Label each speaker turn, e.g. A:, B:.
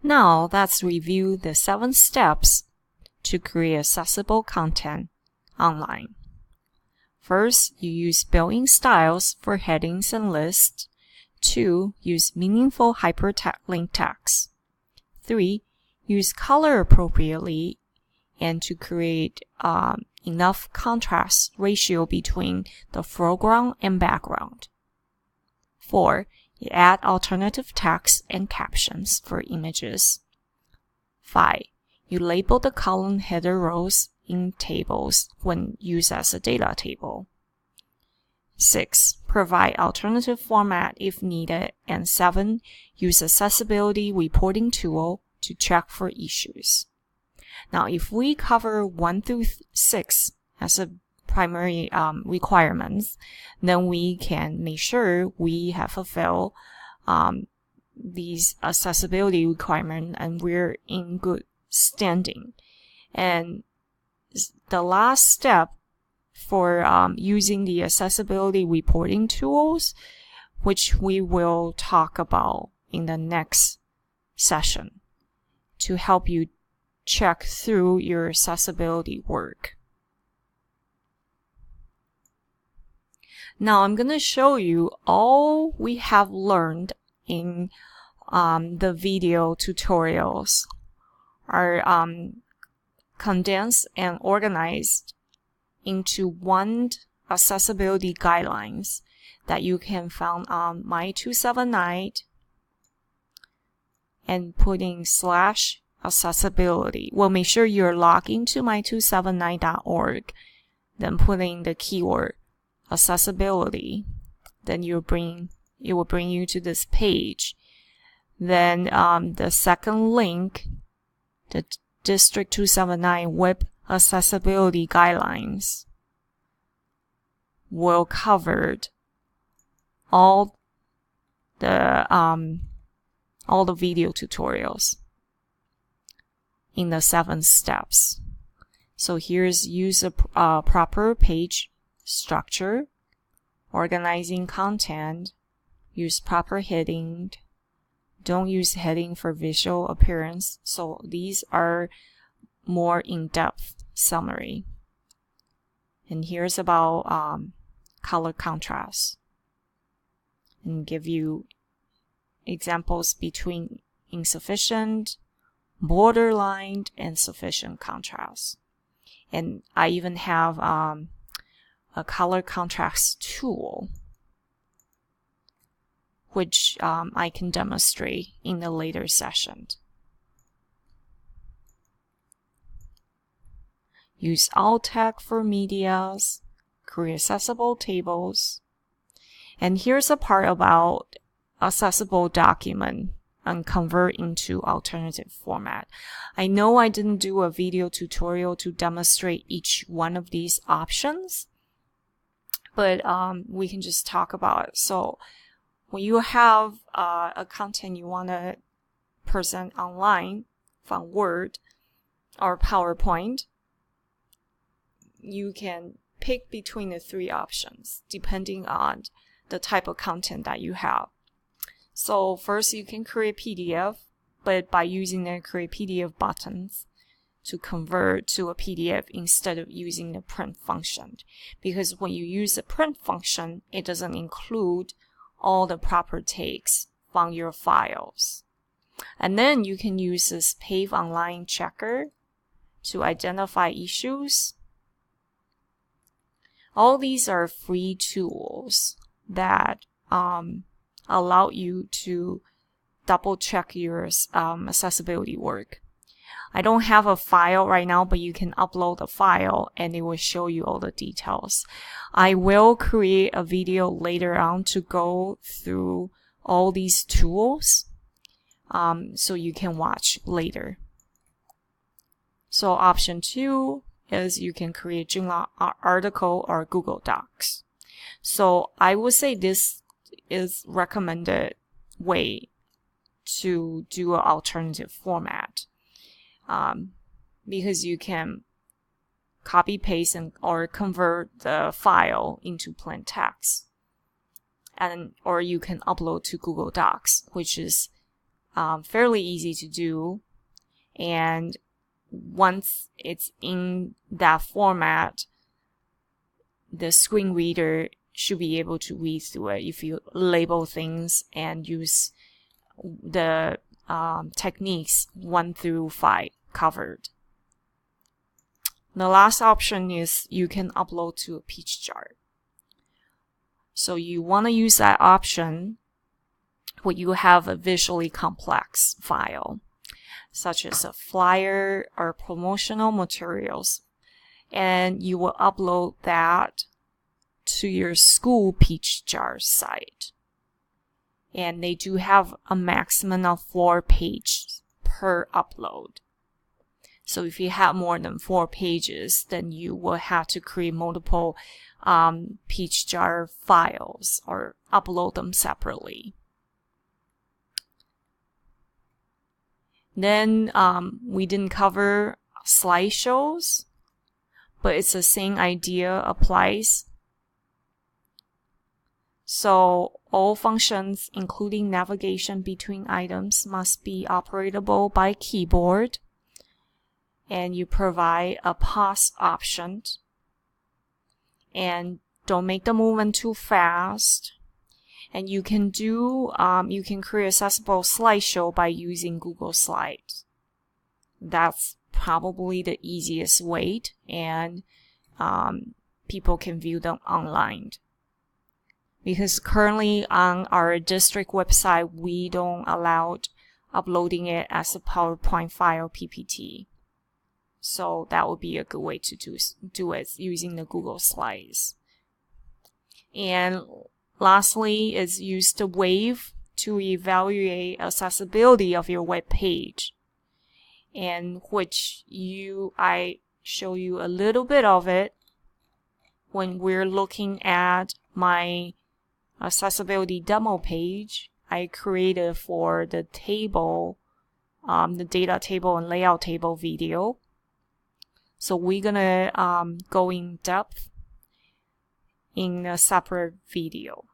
A: Now let's review the 7 steps to create accessible content online. First, you use built-in styles for headings and lists. 2. Use meaningful hyperlink text. 3. Use color appropriately and to create enough contrast ratio between the foreground and background. 4. You add alternative text and captions for images. 5. You label the column header rows in tables when used as a data table. 6. Provide alternative format if needed. And 7. Use accessibility reporting tool to check for issues. Now, if we cover 1 through 6 as a primary requirements, then we can make sure we have fulfilled these accessibility requirements and we're in good standing. And the last step for using the accessibility reporting tools, which we will talk about in the next session to help you check through your accessibility work. Now I'm going to show you all we have learned in the video tutorials are condensed and organized into one accessibility guidelines that you can find on My279 and putting /accessibility. Well, make sure you're logged into my279.org, then putting the keyword accessibility. Then it will bring you to this page. Then the second link, the District 279 Web Accessibility Guidelines, will cover all the video tutorials in the 7 steps. So here's use a proper page structure, organizing content, use proper heading, don't use heading for visual appearance. So these are more in-depth summary. And here's about color contrast and give you examples between insufficient, borderline, and sufficient contrast. And I even have a color contrast tool which I can demonstrate in a later session. Use alt tag for medias, create accessible tables. And here's a part about accessible document and convert into alternative format. I know I didn't do a video tutorial to demonstrate each one of these options, but we can just talk about it. So when you have a content you want to present online from Word or PowerPoint, you can pick between the 3 options depending on the type of content that you have. So first you can create PDF, but by using the create PDF buttons to convert to a PDF instead of using the print function. Because when you use the print function, it doesn't include all the proper text from your files. And then you can use this Pave Online Checker to identify issues. All these are free tools that allow you to double check your accessibility work. I don't have a file right now, but you can upload a file and it will show you all the details. I will create a video later on to go through all these tools so you can watch later. So option 2 is you can create Joomla article or Google Docs. So I would say this is recommended way to do an alternative format because you can copy paste or convert the file into plain text, or you can upload to Google Docs, which is fairly easy to do. And once it's in that format, the screen reader should be able to read through it if you label things and use the techniques 1 through 5 covered. The last option is you can upload to a Peachjar. So you want to use that option when you have a visually complex file, such as a flyer or promotional materials, and you will upload that to your school Peachjar site. And they do have a maximum of 4 pages per upload. So if you have more than 4 pages, then you will have to create multiple Peachjar files or upload them separately. Then we didn't cover slideshows, but it's the same idea applies. So all functions, including navigation between items, must be operatable by keyboard. And you provide a pause option. And don't make the movement too fast. And you can create accessible slideshow by using Google Slides. That's probably the easiest way, and people can view them online. Because currently on our district website, we don't allow uploading it as a PowerPoint file PPT. So that would be a good way to do it using the Google Slides. And lastly is use the Wave to evaluate accessibility of your web page, and which I show you a little bit of it when we're looking at my accessibility demo page I created for the table, the data table and layout table video. So we're gonna go in depth in a separate video.